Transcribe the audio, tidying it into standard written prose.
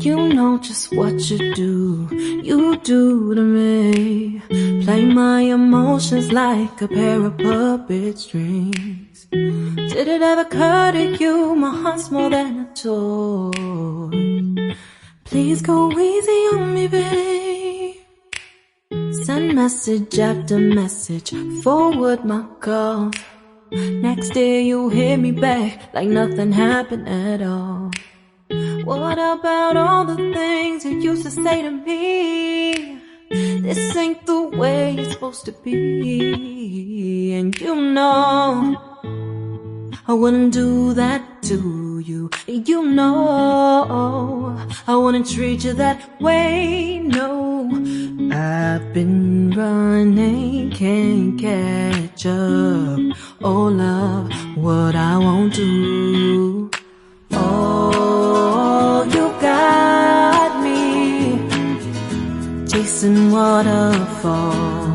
You know just what you do to me. Play my emotions like a pair of puppet strings. Did it ever occur to you my heart's more than a toy? Please go easy on me, babe. Send message after message, forward my call. Next day you hit me back like nothing happened at all. What about all the things you used to say to me? This ain't the way it's supposed to be. And you know I wouldn't do that to you. You know I wouldn't treat you that way, no. I've been running, can't catch up. Oh love, what I won't do. Oh, you got me chasing waterfalls.